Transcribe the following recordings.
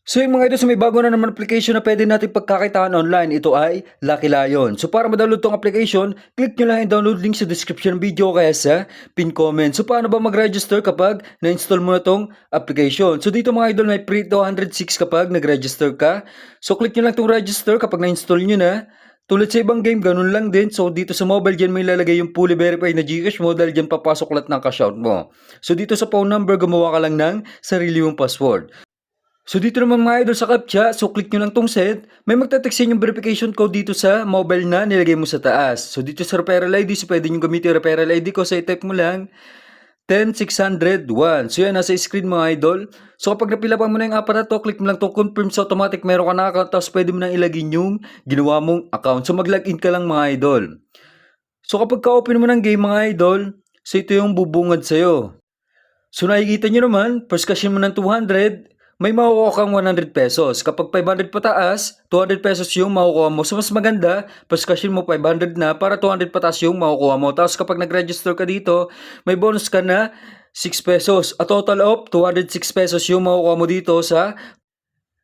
So yung mga ito sa may bago na naman application na pwede natin pagkakitaan online, ito ay Lucky Lion. So para ma-download tong application, click nyo lang yung download link sa description ng video kaya sa pin comment. So paano ba mag-register kapag na-install mo na tong application? So dito mga idol may free 206 kapag nag-register ka. So click nyo lang tong register kapag na-install nyo na. Tulad sa ibang game, ganun lang din. So dito sa mobile, dyan may lalagay yung fully verified na Gcash mo dahil dyan papasok lahat ng cash out mo. So dito sa phone number, gumawa ka lang ng sarili mong password. So dito naman mga idol sa CAPTCHA, so click nyo lang tong send. May magte-text yung verification code dito sa mobile na nilagay mo sa taas. So dito sa referral ID, so pwede nyo gamitin yung referral ID ko. So i-type mo lang 10601. So yan, nasa screen mga idol. So kapag napilapan mo na yung app na to, click mo lang to confirm sa automatic meron ka na account. Tapos pwede mo nang ilagin yung ginawa mong account. So mag-login ka lang mga idol. So kapag ka-open mo ng game mga idol, so ito yung bubungad sa'yo. So nakikita nyo naman, first cashin mo ng 200, may makukuha kang 100 pesos. Kapag 500 pataas, 200 pesos yung makukuha mo. So mas maganda, first cashin mo 500 na para 200 pataas yung makukuha mo. Tapos kapag nag-register ka dito, may bonus ka na 6 pesos. A total of 206 pesos yung makukuha mo dito sa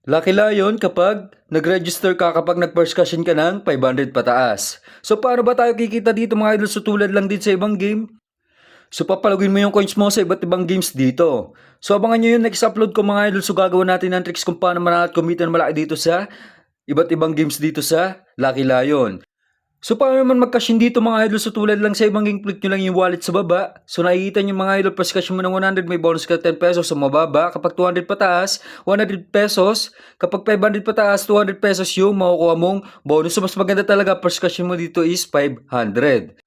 Lucky Lion kapag nag-register ka kapag nag-first cashin ka ng 500 pataas. So paano ba tayo kikita dito mga idol? So tulad lang din sa ibang game. So papalagin mo yung coins mo sa iba't ibang games dito. So abangan nyo yung next upload ko mga idol. So gagawa natin ng tricks kung paano mananat kumita ng malaki dito sa iba't ibang games dito sa Lucky Lion. So paano naman mag-cash in dito mga idol? So tulad lang sa ibang game, click nyo lang yung wallet sa baba. So nakikita nyo mga idol, pas cash mo ng 100, may bonus ka 10 pesos sa mababa. Kapag 200 pataas, 100 pesos. Kapag 500 pataas, 200 pesos yung makukuha mong bonus. So mas maganda talaga, pas cash mo dito is 500.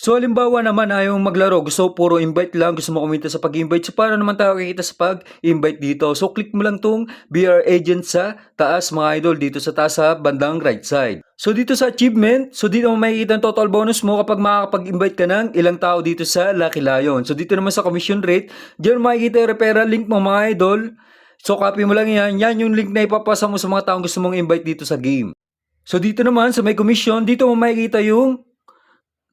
So halimbawa naman ayaw mong maglaro, gusto puro invite lang, gusto mo kumita sa pag-invite. So paano naman tayo kikita sa pag-invite dito? So click mo lang tong BR agent sa taas mga idol, dito sa taas sa bandang right side. So dito sa achievement, so dito mo makikita ang total bonus mo kapag makakapag-invite ka ng ilang tao dito sa Lucky Lion. So dito naman sa commission rate, diyan makikita yung referral link mo mga idol. So copy mo lang yan, yan yung link na ipapasa mo sa mga taong gusto mong invite dito sa game. So dito naman sa may commission, dito mo makikita yung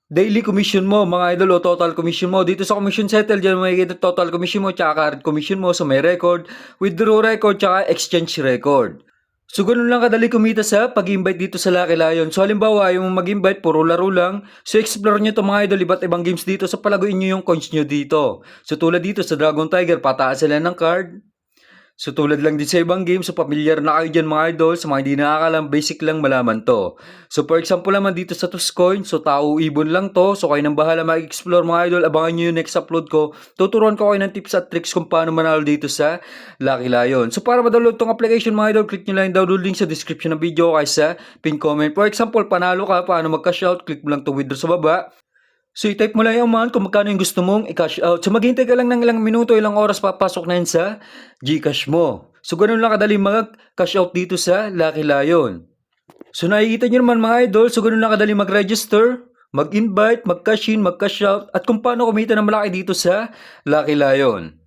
daily commission mo, mga idol, o total commission mo. Dito sa commission settle, dyan makikita total commission mo, tsaka current commission mo. So may record, withdraw record, tsaka exchange record. So ganun lang kadali kumita sa pag-invite dito sa Lucky Lion. So halimbawa, yung mag-invite, puro laro lang. So explore nyo to mga idol, iba't ibang games dito. So palaguin nyo yung coins nyo dito. So tulad dito sa Dragon Tiger, pataas sila ng card. So tulad lang din sa ibang games, so familiar na kayo dyan mga idol. Sa mga hindi nakakalam, basic lang malaman to. So for example naman dito sa Tuscoin, so tao ibon lang to. So kayo nang bahala mag-explore mga idol. Abangan nyo yung next upload ko. Tuturuan ko kayo ng tips at tricks kung paano manalo dito sa Lucky Lion. So para ma-download tong application mga idol, click nyo lang yung download link sa description ng video kaya sa pin comment. For example, panalo ka, paano mag-cash out, click mo lang to withdraw sa baba. So i-type mo lang yung amount kung magkano yung gusto mong i-cash out. So maghintay ka lang ng ilang minuto, ilang oras papasok na yun sa Gcash mo. So ganun lang kadali mag-cash out dito sa Lucky Lion. So nakikita nyo naman mga idol, so ganun lang kadali mag-register, mag-invite, mag-cash in, mag-cash out, at kung paano kumita ng malaki dito sa Lucky Lion.